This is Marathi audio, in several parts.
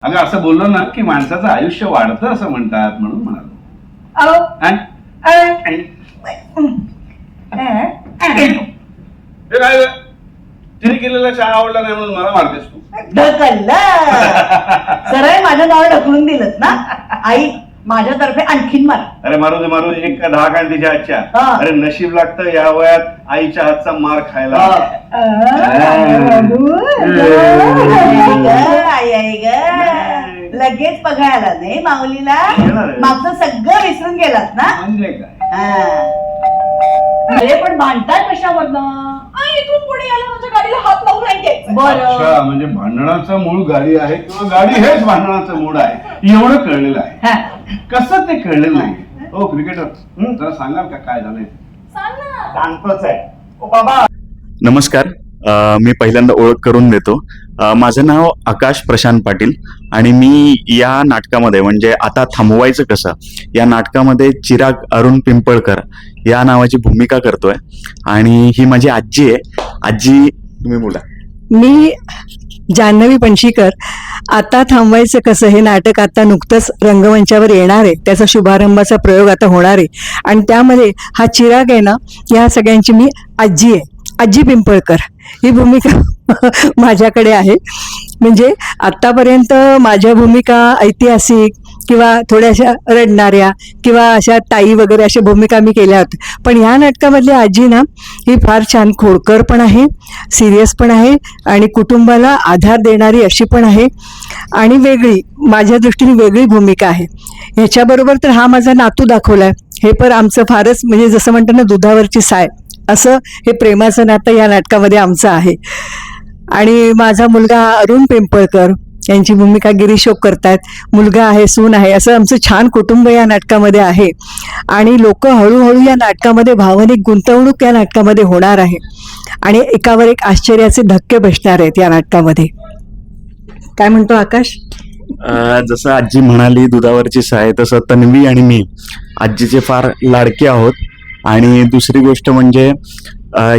अगं असं बोललो ना की माणसाचं आयुष्य वाढतं असं म्हणतात, म्हणून म्हणालो. हे काय तिने केलेला चहा आवडला नाही म्हणून मला मारतेस तू? सरळ माझं नाव ढकलून दिलंच ना. आई माझ्यातर्फे आणखीन मार. अरे मारू दे मारू दे, एक 10 कान तिच्या हातच्या. अरे नशीब लागतं या वयात आईच्या हातचा मार खायला. आई ग लगेच बघायला नाही माऊलीला. मागचं सगळं विसरून गेलात ना. म्हणजे काय अरे पण भांडतात कशावरनं? इथून पुढे याला माझ्या गाडीला हात लावून नाही द्यायचं. अच्छा, म्हणजे भांडणाचं मूळ गाडी आहे किंवा गाडी हेच भांडणाचं मूळ आहे एवढं कळलेलं आहे. कसं ते कळलेलं नाही. ओ क्रिकेटर, जरा सांगाल का काय झालंय? सांग ना. सांगतोच आहे. ओ बाबा नमस्कार. मी पहिल्यांदा ओळख करून देतो. माझं नाव आकाश प्रशांत पाटील आणि मी या नाटकामध्ये म्हणजे आता थांबवायचं कसं या नाटकामध्ये चिराग अरुण पिंपळकर या नावाची भूमिका करतोय आणि ही माझी आजी आहे. आजी तुम्ही बोला. मी जान्हवी पणशीकर. आता थांबवायचं कसं हे नाटक आता नुकतंच रंगमंचावर येणार आहे. त्याचा शुभारंभाचा प्रयोग आता होणार आहे आणि त्यामध्ये हा चिराग आहे ना, या सगळ्यांची मी आजी आहे. आजी पिंपळकर ही भूमिका माझ्याकडे आहे. म्हणजे आत्तापर्यंत माझ्या भूमिका ऐतिहासिक किंवा थोड्याशा रडणाऱ्या किंवा अशा ताई वगैरे अशा भूमिका मी केल्या होत्या. पण ह्या नाटकामधली आजी ना ही फार छान खोडकर पण आहे, सिरियस पण आहे आणि कुटुंबाला आधार देणारी अशी पण आहे आणि वेगळी माझ्या दृष्टीने वेगळी भूमिका आहे. ह्याच्याबरोबर तर हा माझा नातू दाखवलाय. हे पण आमचं फारच म्हणजे जसं म्हणतात ना दुधावरची साय असं हे प्रेमाचं नातं या नाटकामध्ये आमचं आहे. आणि माझा मुलगा अरुण पिंपळकर यांची भूमिका गिरीशोक करतायत. मुलगा आहे, सून आहे, असं आमचं छान कुटुंब या नाटकामध्ये आहे. आणि लोक हळूहळू या नाटकामध्ये भावनिक गुंतवणूक या नाटकामध्ये होणार आहे आणि एकावर एक आश्चर्याचे धक्के बसणार आहेत या नाटकामध्ये. काय म्हणतो आकाश? जसं आजी म्हणाली दुधावरची साय, तसं तन्वी आणि मी आजीचे फार लाडके आहोत. आणि दुसरी गोष्ट म्हणजे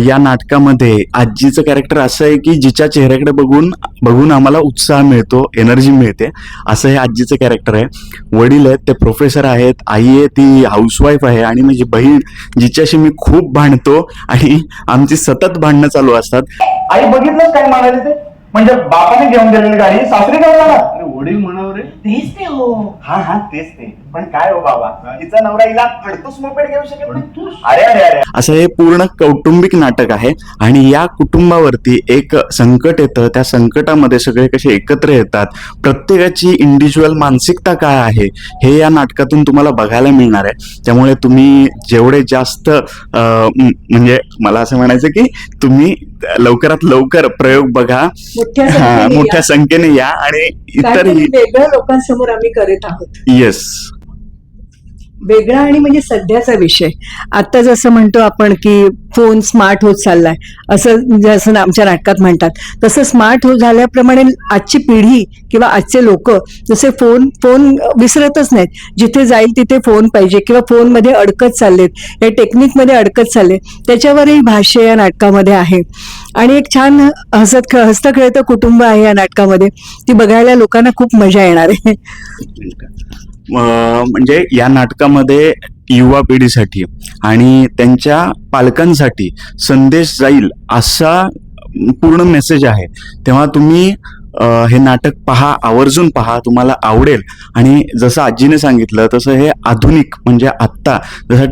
या नाटकामध्ये आजीचं कॅरेक्टर असं आहे की जिच्या चेहऱ्याकडे बघून आम्हाला उत्साह मिळतो, एनर्जी मिळते, असं हे आजीचं कॅरेक्टर आहे. वडील आहेत ते प्रोफेसर आहेत, आई आहे ती हाऊसवाईफ आहे आणि माझी बहीण जिच्याशी मी खूप भांडतो आणि आमची सतत भांडणं चालू असतात. आई बघितलंच काय म्हणाले ते? म्हणजे बापाने घेऊन गेलेली गाडी सासरी घेऊन जाणार? अरे वडील म्हणावं रे. तेच ते हो. हा तेच ते. पण काय हो बाबा, तिचा नवरा हिला खडतूस मोपेड घेऊ शकत नाही. अरे अरे अरे असं हे पूर्ण कौटुंबिक नाटक आहे आणि या कुटुंबावरती एक संकट येतं. त्या संकटामध्ये सगळे कसे एकत्र येतात, प्रत्येकाची इंडिव्हिज्युअल मानसिकता काय आहे हे या नाटकातून तुम्हाला बघायला मिळणार आहे. त्यामुळे तुम्ही जेवढे जास्त म्हणजे मला असं म्हणायचं की तुम्ही लवकरात लवकर प्रयोग बघा, मोठ्या संख्येने या आणि इतरही वेगळ्या लोकांसमोर आम्ही करत आहोत. येस, वेगळा आणि म्हणजे सध्याचा विषय. आता जसं म्हणतो आपण की फोन स्मार्ट होत चाललाय, असं जसं आमच्या नाटकात म्हणतात तसं स्मार्ट होत झाल्याप्रमाणे आजची पिढी किंवा आजचे लोक जसे फोन विसरतच नाहीत. जिथे जाईल तिथे फोन पाहिजे किंवा फोनमध्ये अडकत चाललेत, या टेक्निकमध्ये अडकत चालले. त्याच्यावरही भाष्य या नाटकामध्ये आहे आणि एक छान हसत खेळतं कुटुंब आहे या नाटकामध्ये. ती बघायला लोकांना खूप मजा येणार आहे. म्हणजे या नाटकामध्ये युवा पिढीसाठी आणि त्यांच्या पालकांसाठी संदेश जाईल असा पूर्ण मेसेज आहे. तेव्हा तुम्ही हे नाटक पहा, आवर्जून पहा, तुम्हाला आवडेल. आणि जसं आजीने सांगितलं तसं हे आधुनिक म्हणजे आत्ता जसं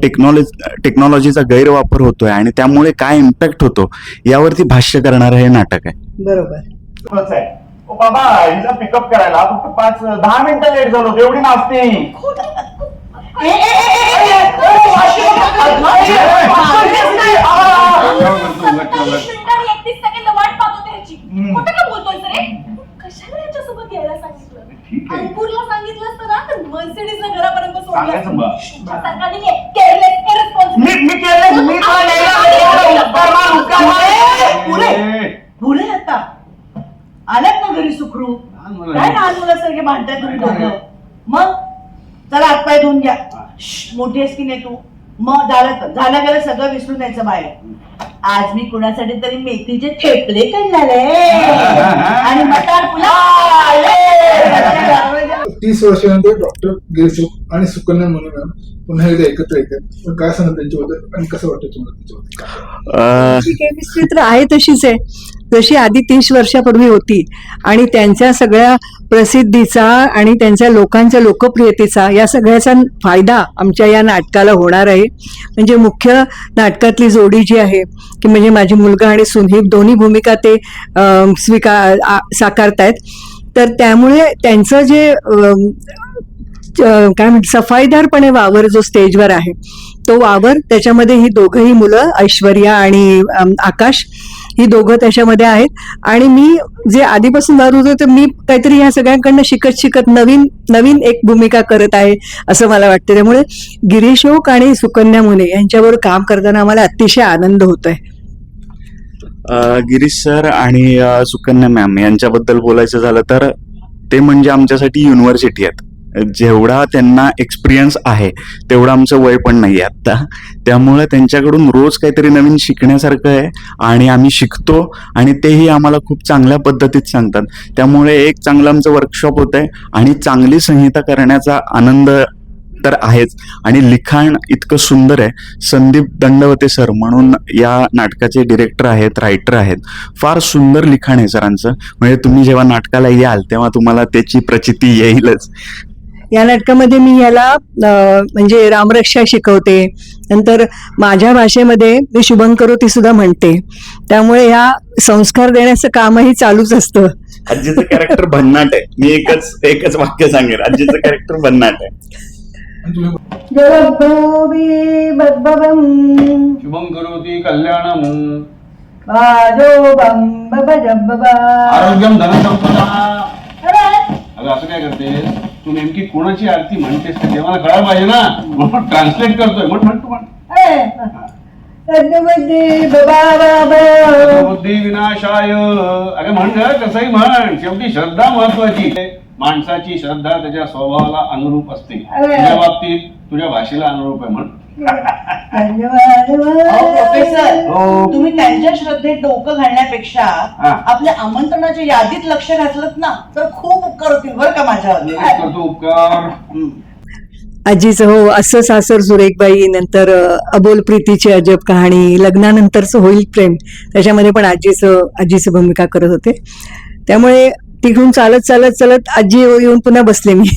टेक्नॉलॉजीचा गैरवापर होतोय आणि त्यामुळे काय इम्पॅक्ट होतो यावरती भाष्य करणारं हे नाटक आहे. बरोबर. ओ बाबा, हिला पिकअप करायला फक्त 5-10 मिनिटं लेट झालो, एवढी नाचते. अंकुरला सांगितलं असतं ना तर मर्सिडीजला घरापर्यंत सांगायचं बा. पुरे आता आल्यात ना घरी सुखरू. काय लहान मुलासारखे भांडताय तुम्ही दोघं? मग चला हातपाय धुवून घ्या. मोठी आहेस की नाही तू? मग झालं गेलं सगळं विसरून यायचं बाहेर. आज मी कुणासाठी तरी मेथीचे ठेपले करणार आहे आणि मटार पुलाव. 30 वर्षानंतर डॉक्टर गिरीशोक आणि सुकन्या म्हणून पुन्हा एकदा एकत्र येतात. पण काय सांगत त्यांच्याबद्दल आणि कसं वाटतं तुम्हाला त्याच्याबद्दल? केमिस्ट्री तर आहे तशीच आहे, जशी आधी 30 वर्षापूर्वी होती. आणि त्यांच्या सगळ्या प्रसिद्धीचा आणि त्यांच्या लोकांच्या लोकप्रियतेचा या सगळ्याचा फायदा आमच्या या नाटकाला होणार आहे. म्हणजे मुख्य नाटकातली जोडी जी आहे की म्हणजे माझी मुलगा आणि सुनही दोन्ही भूमिका ते साकारतायत. तर त्यामुळे त्यांचं जे काय म्हणतात सफाईदारपणे वावर जो स्टेजवर आहे तो वावर, त्याच्यामध्ये ही दोघंही मुलं ऐश्वर्या आणि आकाश ही दोघं त्याच्यामध्ये आहेत. आणि मी जे आधीपासून वार होतो तर मी काहीतरी ह्या सगळ्यांकडनं शिकत नवीन एक भूमिका करत आहे असं मला वाटतं. त्यामुळे गिरीशोक आणि सुकन्या मुने यांच्याबरोबर काम करताना आम्हाला अतिशय आनंद होतोय. गिरीश सर आणि सुकन्या मॅम यांच्याबद्दल बोलायचं झालं तर ते म्हणजे आमच्यासाठी युनिव्हर्सिटी आहेत. जेवढा त्यांना एक्सपिरियन्स आहे तेवढं आमचं वय पण नाही आहे आत्ता. त्यामुळे त्यांच्याकडून रोज काहीतरी नवीन शिकण्यासारखं आहे आणि आम्ही शिकतो आणि तेही आम्हाला खूप चांगल्या पद्धतीत सांगतात. त्यामुळे एक चांगलं आमचं वर्कशॉप होत आहे आणि चांगली संहिता करण्याचा आनंद तर आहेच. आणि लिखाण इतकं सुंदर आहे. संदीप दंडवते सर म्हणून या नाटकाचे डिरेक्टर आहेत, रायटर आहेत. फार सुंदर लिखाण आहे सरांचं. म्हणजे तुम्ही जेव्हा नाटकाला याल तेव्हा तुम्हाला त्याची प्रचिती येईलच. या नाटकामध्ये मी याला म्हणजे रामरक्षा शिकवते, नंतर माझ्या भाषेमध्ये मी शुभंकरोती सुद्धा म्हणते. त्यामुळे या संस्कार देण्याचं कामही चालूच असतं. आजीचं कॅरेक्टर भन्नाट आहे. मी एकच वाक्य सांगेन, आजीचं कॅरेक्टर भन्नाट आहे. शुभं करोति कल्याणं अरे, आरोग्यम धनसंपदा. अगं असं काय करते तू? नेमकी कोणाची आरती म्हणतेस ते मला कळायला पाहिजे ना. म्हणून ट्रान्सलेट करतोय. म्हण तू म्हण. बुद्धी विनाशाय. अगं म्हण ग, कसंही म्हण. शेवटी श्रद्धा महत्वाची. माणसाची श्रद्धा त्याच्या स्वभावाला अनुरूप असते. तुझ्या बाबतीत तुझ्या भाषेला अनुरूप आहे. म्हण. प्रोफेसर, हो. तुम्ही त्यांच्या श्रद्धेत डोकं घालण्यापेक्षा हा. आपल्या आमंत्रणाच्या यादीत लक्ष घातलं ना तर खूप उपकार होतील बरं का माझ्यावर. करतो उपकार. आजीचं हो असं सासर सुरेखबाई, नंतर अबोल प्रीतीची अजब कहाणी, लग्नानंतरचं होईल प्रेम, त्याच्यामध्ये पण आजीचं भूमिका करत होते. त्यामुळे तिकडून चालत आजी येऊन पुन्हा बसले मी.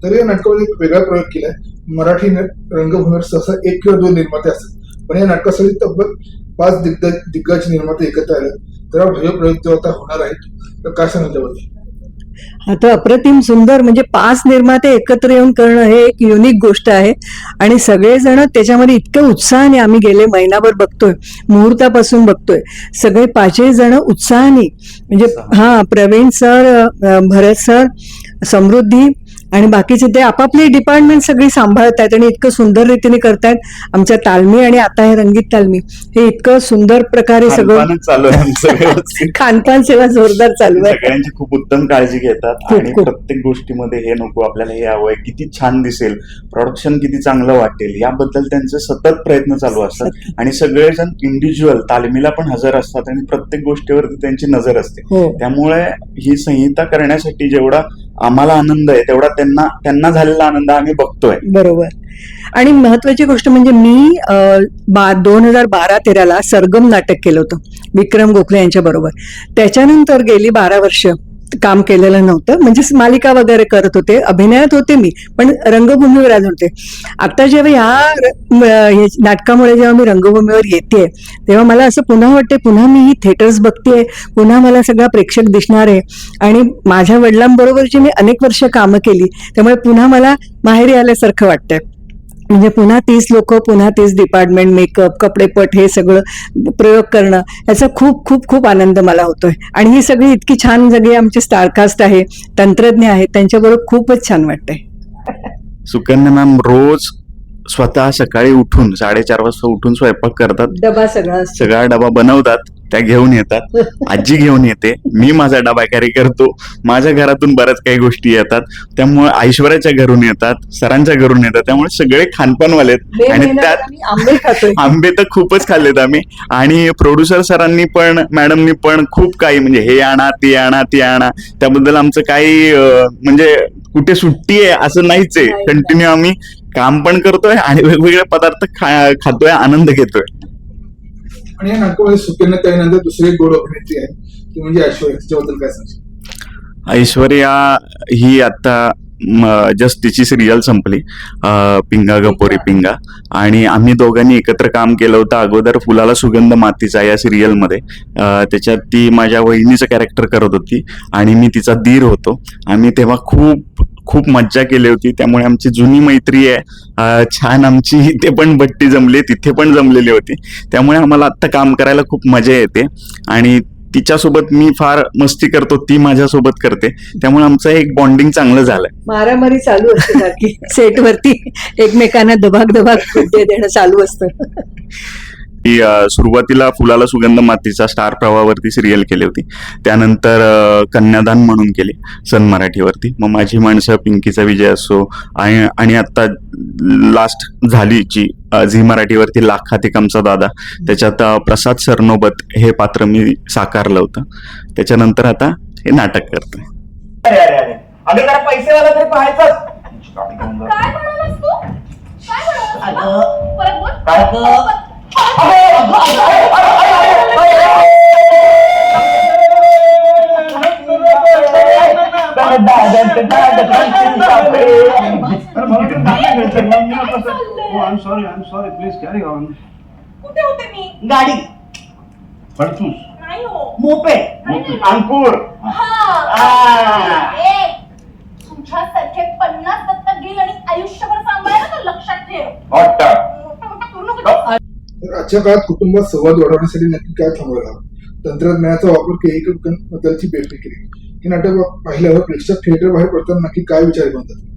तर या नाटकामध्ये एक वेगळा प्रयोग केलाय. मराठी रंगभूमीवर सहसा 1 किंवा 2 निर्माते असतात, पण या नाटकासाठी तब्बल 5 दिग्गज निर्माते एकत्र आले. तर हा भव्य प्रयोग जो आता होणार आहे तर काय सांगाल त्याबद्दल? आता अप्रतिम सुंदर, म्हणजे 5 निर्माते एकत्र येऊन करणं हे एक युनिक गोष्ट आहे. आणि सगळेजण त्याच्यामध्ये इतक्या उत्साहाने, आम्ही गेले महिनाभर बघतोय, मुहूर्तापासून बघतोय, सगळे 5 जण उत्साहाने, म्हणजे प्रवीण सर, भरत सर, समृद्धी आणि बाकीचे ते आपापले डिपार्टमेंट सगळी सांभाळतायत आणि इतकं सुंदर रीतीने करतायत. आमच्या तालमी आणि आता हे रंगीत तालमी हे इतकं सुंदर प्रकारे सगळं चालू आहे आमचं व्यवस्थित. खानपान सेवा जोरदार चालू आहे. सगळ्यांची खूप उत्तम काळजी घेतात आणि प्रत्येक गोष्टीमध्ये हे नको, आपल्याला हे हवंय, किती छान दिसेल, प्रोडक्शन किती चांगलं वाटेल, याबद्दल त्यांचे सतत प्रयत्न चालू असतात. आणि सगळेजण इंडिव्हिज्युअल तालमीला पण हजर असतात आणि प्रत्येक गोष्टीवरती त्यांची नजर असते. त्यामुळे ही संहिता करण्यासाठी जेवढा आम्हाला आनंद आहे तेवढा त्यांना झालेला आनंद आम्ही बघतोय. बरोबर. आणि महत्वाची गोष्ट म्हणजे मी 2012-13 सरगम नाटक केलं होतं विक्रम गोखले यांच्या बरोबर. त्याच्यानंतर गेली 12 वर्ष काम केलेलं नव्हतं. म्हणजे मालिका वगैरे करत होते, अभिनयात होते मी, पण रंगभूमीवर आज होते. आता जेव्हा ह्या नाटकामुळे जेव्हा मी रंगभूमीवर येते तेव्हा मला असं पुन्हा वाटते, पुन्हा मी ही थिएटर्स बघतेय, पुन्हा मला सगळा प्रेक्षक दिसणार आहे. आणि माझ्या वडिलांबरोबरची मी अनेक वर्ष कामं केली, त्यामुळे पुन्हा मला माहेरी आल्यासारखं वाटतंय. म्हणजे पुन्हा 30 लोक, पुन्हा 30 डिपार्टमेंट, मेकअप, कपडेपट, हे सगळं प्रयोग करणं, याचा खूप खूप खूप आनंद मला होतोय. आणि ही सगळी इतकी छान सगळी आमची स्टारकास्ट आहे, तंत्रज्ञ आहेत, त्यांच्याबरोबर खूपच छान वाटतंय. सुकन्या मॅम रोज स्वतः सकाळी उठून 4:30 वाजता उठून स्वयंपाक करतात, डबा सगळा सगळा डबा बनवतात त्या घेऊन येतात, आजी घेऊन येते, मी माझा डबा कॅरी करतो, माझ्या घरातून बऱ्याच काही गोष्टी येतात, त्यामुळे ऐश्वर्याच्या घरून येतात, सरांच्या घरून येतात, त्यामुळे सगळे खानपानवाले आहेत. आणि त्यात आम्ही आंबे खातोय. आंबे तर खूपच खाल्लेत आम्ही. आणि प्रोड्युसर सरांनी पण मॅडमनी पण खूप काही म्हणजे हे आणा ते आणा ते आणा, त्याबद्दल आमचं काही म्हणजे कुठे सुट्टी आहे असं नाहीच आहे. नाही. कंटिन्यू आम्ही काम पण करतोय आणि वेगवेगळे पदार्थ खातोय, आनंद घेतोय. आणि या नाटकामध्ये सुकन्या ताईनंतर दुसरी एक गोड अभिनेत्री आहे ती म्हणजे ऐश्वर्या. तिच्याबद्दल काय सांगशील? ऐश्वर्या ही आता जस्ट तिची सिरियल संपली, पिंगा गपोरी पिंगा, आणि आम्ही दोघांनी एकत्र काम केलं होतं अगोदर फुलाला सुगंध मातीचा या सिरियलमध्ये. त्याच्यात ती माझ्या वहिनीचं कॅरेक्टर करत होती आणि मी तिचा दीर होतो. आम्ही तेव्हा खूप खूप मज्जा केली होती, त्यामुळे आमची जुनी मैत्री आहे. छान आमची इथे पण बट्टी जमली, तिथे पण जमलेली होती, त्यामुळे आम्हाला आत्ता काम करायला खूप मजा येते. आणि तिच्यासोबत मी फार मस्ती करतो, ती माझ्यासोबत करते, त्यामुळे आमचं एक बॉन्डिंग चांगलं झालंय. मारामारी चालू असते सारखी सेटवरती, एकमेकांना दबाक बुड्डे देणं चालू असतं. ती सुरुवातीला फुलाला सुगंध मातीचा स्टार प्रवाहावरती सिरियल केली होती, त्यानंतर कन्यादान म्हणून केली सन मराठीवरती. मग माझी माणसं, पिंकीचा विजय असो, आणि आता लास्ट झाली जी झी मराठीवरती लाखातिक आमचा दादा, त्याच्यात प्रसाद सरनोबत हे पात्र मी साकारलं होतं. त्याच्यानंतर आता हे नाटक करतोय. अरे अरे अरे अगं जरा पैसेवाला तरी पाहायचं. काय म्हणालास तू? काय म्हणालास अगं. तुला? परत बोल. काय? अगं. Sorry please carry on. कुठे होते मी? गाडी, फडतूस नाही हो. मोपेड, अंकुर. ए, तुमच्यासारखे 50 दत्तक घेईल आणि आयुष्यभर सांभाळायला तर लक्षात ठेव. मोठं मोठं करू नको. तर आजच्या काळात कुटुंबात संवाद वाढवण्यासाठी नक्की काय थांबवायला हवं? तंत्रज्ञानाचा वापर की एकमेकांबद्दलची बेफिकिरी? हे नाटक पाहिल्यावर प्रेक्षक थिएटर बाहेर पडताना नक्की काय विचार बनतात?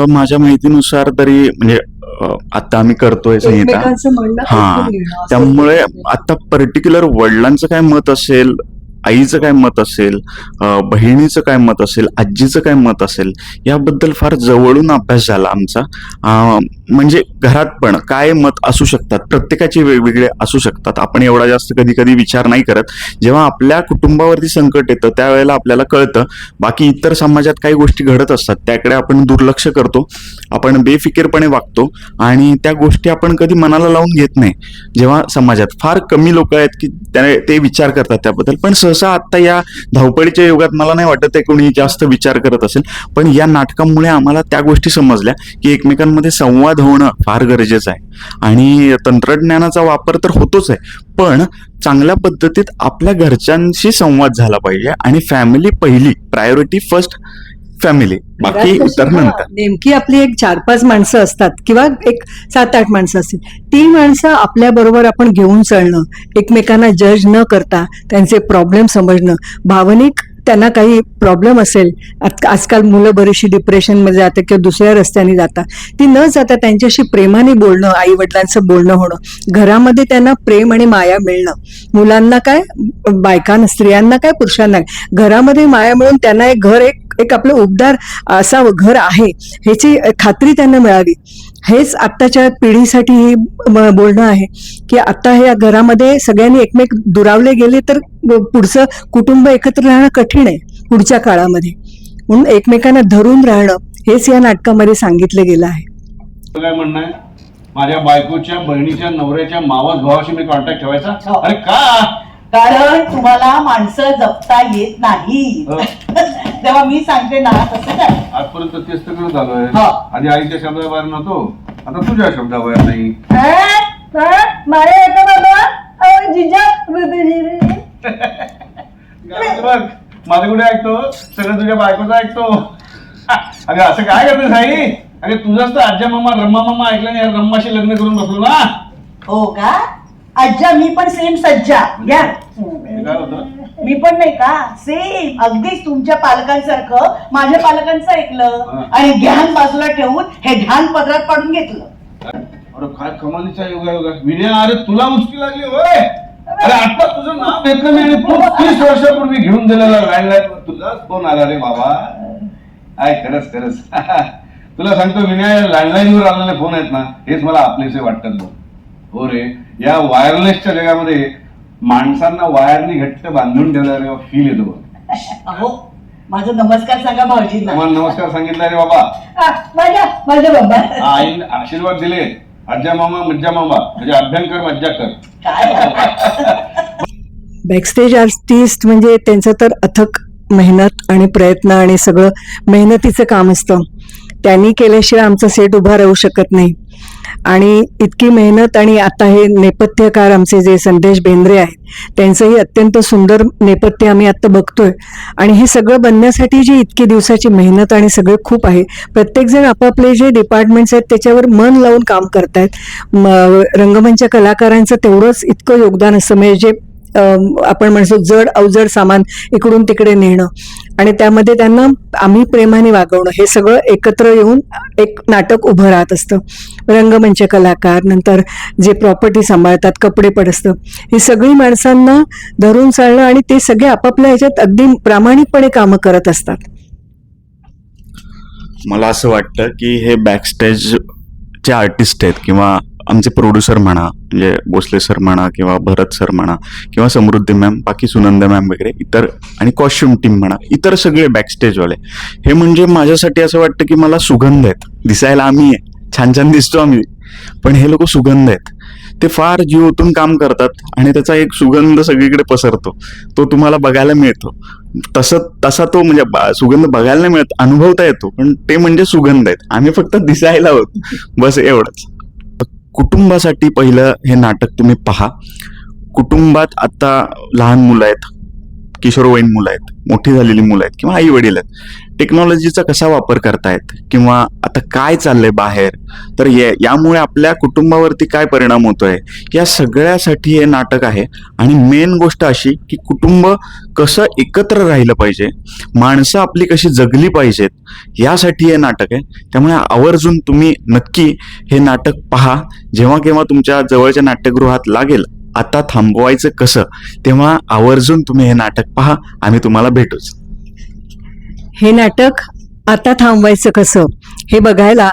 माझ्या माहितीनुसार तरी म्हणजे आता आम्ही करतोय संहिता, एकमेकांचं म्हणणं हा, ऐकून घेणं असं त्यामुळे होतं. आता पर्टिक्युलर वडिलांचं काय मत असेल, आईचं काय मत असेल, बहिणीचं काय मत असेल, आजीचं काय मत असेल, याबद्दल फार जवळून अभ्यास झाला आमचा. म्हणजे घरात पण काय मत असू शकतात, प्रत्येकाचे वेगवेगळे असू शकतात. आपण एवढा जास्त कधी कधी विचार नाही करत. जेव्हा आपल्या कुटुंबावरती संकट येतं त्यावेळेला आपल्याला कळतं. बाकी इतर समाजात काही गोष्टी घडत असतात त्याकडे आपण दुर्लक्ष करतो, आपण बेफिकीरपणे वागतो आणि त्या गोष्टी आपण कधी मनाला लावून घेत नाही. जेव्हा समाजात फार कमी लोक आहेत की ते विचार करतात त्याबद्दल, पण सहसा आता या धावपळीच्या युगात मला नाही वाटत आहे कोणी जास्त विचार करत असेल. पण या नाटकामुळे आम्हाला त्या गोष्टी समजल्या की एकमेकांमध्ये संवाद होणं फार गरजेचं आहे. आणि तंत्रज्ञानाचा वापर तर होतोच आहे, पण चांगल्या पद्धतीत आपल्या घरच्यांशी संवाद झाला पाहिजे. आणि फॅमिली पहिली, प्रायोरिटी फर्स्ट फॅमिली, बाकी घरात कशी, तर हा, नंतर. नेमकी आपली एक 4-5 माणसं असतात किंवा एक 7-8 माणसं असतील, ती माणसं आपल्या बरोबर आपण घेऊन चालणं, एकमेकांना जज न करता त्यांचे प्रॉब्लेम समजणं, भावनिक त्यांना काही प्रॉब्लेम असेल, आजकाल मुलं बरीचशी डिप्रेशनमध्ये जातात किंवा दुसऱ्या रस्त्याने जातात, ती न जाता त्यांच्याशी प्रेमाने बोलणं, आई वडिलांचं बोलणं होणं, घरामध्ये त्यांना प्रेम आणि माया मिळणं, मुलांना काय, बायकांना, स्त्रियांना काय, पुरुषांना काय, घरामध्ये माया मिळून त्यांना एक घर, एक आपलं उबदार असा घर आहे ह्याची खात्री त्यांना मिळावी. हेच आत्ताच्या पिढीसाठी हे बोलणं आहे की आता ह्या घरामध्ये सगळ्यांनी एकमेक दुरावले गेले तर पुढचं कुटुंब एकत्र राहणं कठीण आहे पुढच्या काळामध्ये. म्हणून एकमेकांना धरून राहणं हेच या नाटकामध्ये सांगितलं गेलं आहे. काय म्हणणं आहे? माझ्या बायकोच्या, बहिणीच्या, नवऱ्याच्या, मावस भावाशी मी कॉन्टॅक्ट ठेवायचा? हो. अरे का? कारण तुम्हाला माणसं जपता येत नाही. तेव्हा मी सांगते ना तसं काय. आजपर्यंत तेच तर करत आलोय. हा. आधी आईच्या शब्दाबाहेर नव्हतो, आता तुझ्या शब्दाबाहेर नाही. मारे येतो बाबा जिजा. बघ, माझं कुठे ऐकतो, सगळं तुझ्या बायकोचं ऐकतो. अगं असं काय करते साई? अरे तुझंच तर आज्या मामा, रम्मा मामा ऐकलं नाही, रम्माशी लग्न करून बसलो ना. हो का? आज्जा मी पण सेम सज्जा. घ्या. हे काय होतं? मी पण नाही का सेम अगदीच तुमच्या पालकांसारखं माझ्या पालकांचं ऐकलं आणि ज्ञान बाजूला ठेवून हे ध्यान पदरात पाडून घेतलं. अरे काय कमालीचा योगा योगा विनय. अरे तुला मुश्किल लागली होय. अरे आता तुझं नाव घेतलं मी आणि तू 30 वर्षापूर्वी घेऊन दिलेला लँडलाईन तुझाच फोन आला रे बाबा. काय खरंच खरंच तुला सांगतो विनय, लँडलाईन वर आलेले फोन आहेत ना हेच मला आपलेसे वाटतात बघ. हो रे, या वायरलेसच्या जगामध्ये माणसांना वायरनी घट्ट बांधून ठेवल्यावर फील येतो बघ. अहो माझा नमस्कार सांगा भाऊजींना. तुम्हाला नमस्कार सांगितला रे बाबा. माझ्या बाबा आईने आशीर्वाद दिले, आज्जा मामा मज्जा मामा म्हणजे अभ्यंकर मज्जा कर. काय बॅकस्टेज आर्टिस्ट म्हणजे त्यांचं तर अथक मेहनत आणि प्रयत्न आणि सगळं मेहनतीचं काम असतं. त्यांनी केल्याशिवाय आमचा सेट उभा राहू शकत नाही. आणि इतकी मेहनत, आणि आता हे नेपथ्यकार आमचे जे संदेश बेंद्रे आहेत त्यांचंही अत्यंत सुंदर नेपथ्य आम्ही आता बघतोय. आणि हे सगळं बनण्यासाठी जी इतकी दिवसाची मेहनत आणि सगळं खूप आहे. प्रत्येकजण आपापले जे डिपार्टमेंट्स आहेत त्याच्यावर मन लावून काम करतायत. रंगमंच कलाकारांचं तेवढंच इतकं योगदान असतं, म्हणजे जे आपण म्हणतो जड अवजड सामान इकडून तिकडे नेणं आणि त्यामध्ये त्यांना आम्ही प्रेमाने वागवणं, हे सगळं एकत्र येऊन एक नाटक उभं राहत असतं. रंगमंच कलाकार, नंतर जे प्रॉपर्टी सांभाळतात, कपडे पडसतं, ही सगळी माणसांना धरून चालणं आणि ते सगळे आपापल्या ह्याच्यात अगदी प्रामाणिकपणे कामं करत असतात. मला असं वाटतं की हे बॅकस्टेजचे आर्टिस्ट आहेत किंवा आमचे प्रोड्युसर म्हणा, म्हणजे भोसले सर म्हणा किंवा भरत सर म्हणा किंवा समृद्धी मॅम, बाकी सुनंदा मॅम वगैरे इतर, आणि कॉस्ट्युम टीम म्हणा, इतर सगळे बॅकस्टेजवाले, हे म्हणजे माझ्यासाठी असं वाटतं की मला सुगंध आहेत. दिसायला आम्ही आहे, छान छान दिसतो आम्ही, पण हे लोक सुगंध आहेत. ते फार जीव ओतून काम करतात आणि त्याचा एक सुगंध सगळीकडे पसरतो, तो तुम्हाला बघायला मिळतो. तसा तो म्हणजे सुगंध बघायला नाही मिळत, अनुभवता येतो, पण ते म्हणजे सुगंध आहेत. आम्ही फक्त दिसायला होत, बस एवढंच. कुटुंबासाठी पहिलं हे नाटक तुम्ही पहा. कुटुंबात आता लहान मुलं आहेत, किशोरवयीन मुलं आहेत, मोठी झालेली मुलं आहेत किंवा आई वडील आहेत, टेक्नॉलॉजीचा कसा वापर करतायत किंवा आता काय चाललंय बाहेर, तर यामुळे आपल्या कुटुंबावरती काय परिणाम होतोय, या सगळ्यासाठी हे नाटक आहे. आणि मेन गोष्ट अशी की कुटुंब कसं एकत्र राहिलं पाहिजे, माणसं आपली कशी जगली पाहिजेत, यासाठी हे नाटक आहे. त्यामुळे आवर्जून तुम्ही नक्की हे नाटक पहा. जेव्हा केव्हा तुमच्या जवळच्या नाट्यगृहात लागेल आता थांबवायचं कसं, तेव्हा आवर्जून तुम्ही हे नाटक पहा. आम्ही तुम्हाला भेटूच. हे नाटक आता थांबवायचं कसं हे बघायला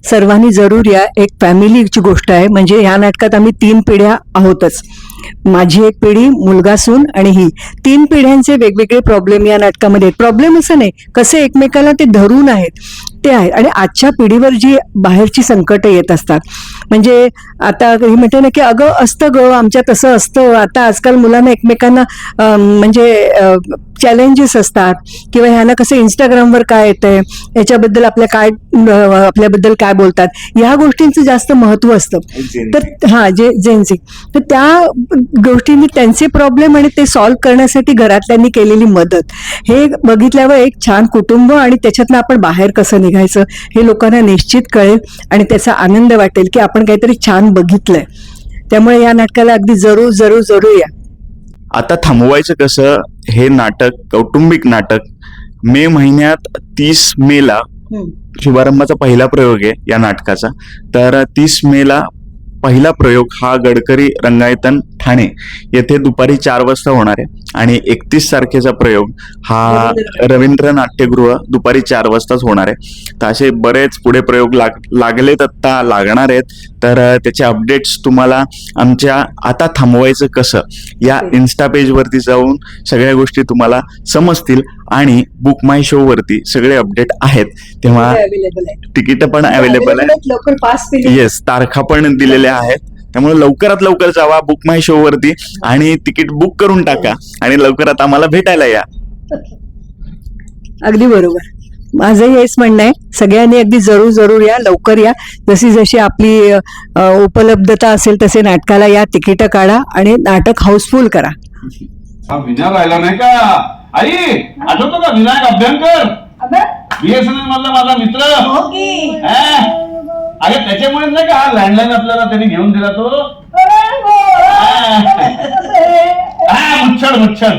सर्वांनी जरूर या. एक फॅमिलीची गोष्ट आहे, म्हणजे ह्या नाटकात आम्ही 3 पिढ्या आहोतच. माझी एक पिढी, मुलगा, सून आणि ही 3 पिढ्यांचे वेगवेगळे प्रॉब्लेम या नाटकामध्ये आहेत. प्रॉब्लेम असं नाही, कसे एकमेकाला ते धरून आहेत ते आहेत. आणि आजच्या पिढीवर जी बाहेरची संकटं येत असतात, म्हणजे आता ही म्हणते ना की अगं असतं ग आमच्यात असं असतं. आता आजकाल मुलांना एकमेकांना म्हणजे चॅलेंजेस असतात किंवा ह्यांना कसं इंस्टाग्रामवर काय येतंय, याच्याबद्दल आपल्याबद्दल काय बोलतात, ह्या गोष्टींचं जास्त महत्व असतं. तर जे जेन्सी, तर त्या गोष्टींनी त्यांचे प्रॉब्लेम आणि ते सॉल्व्ह करण्यासाठी घरातल्यांनी केलेली मदत, हे बघितल्यावर एक छान कुटुंब आणि त्याच्यातनं आपण बाहेर कसं निघायचं हे लोकांना निश्चित कळेल आणि त्याचा आनंद वाटेल की आपण काहीतरी छान बघितलंय. त्यामुळे या नाटकाला अगदी जरूर जरूर जरूर या. आता थांबवायचं कसं हे नाटक, कौटुंबिक नाटक, मे महिन्यात 30 मेला शुभारंभाचा पहिला प्रयोग आहे या नाटकाचा. तर 30 मेला पहिला प्रयोग हा गडकरी रंगायतन ठाणे येथे दुपारी 4 वाजता होणार आहे आणि 31 तारखेचा प्रयोग हा रवींद्र नाट्यगृह दुपारी 4 वाजताच होणार आहे. तर असे बरेच पुढे प्रयोग लागलेत, आता लागणार आहेत. तर त्याचे अपडेट्स तुम्हाला आमच्या आता थांबवायचं कसं या इन्स्टा पेजवरती जाऊन सगळ्या गोष्टी तुम्हाला समजतील आणि बुक माय शो वरती सगळे अपडेट आहेत. तेव्हा तिकीट पण अवेलेबल आहे, लवकर पास येस, तारखा पण दिलेल्या आहेत. त्यामुळे लवकरात लवकर जावा बुक माय शो वरती आणि तिकीट बुक करून टाका आणि लवकरात आम्हाला भेटायला या. अगदी बरोबर, माझंही हेच म्हणणं आहे, सगळ्यांनी अगदी जरूर जरूर या, लवकर या. जशी जशी आपली उपलब्धता असेल तसे नाटकाला या, तिकीट काढा आणि नाटक हाऊसफुल करा. हा विनायक राहिला नाही का? आई आठवतो का विनायक अभ्यंकर, BSNL मधला माझा मित्र? हो की? अरे त्याच्यामुळे नाही का हा लँडलाईन आपल्याला त्यांनी घेऊन दिला तो. मुच्छड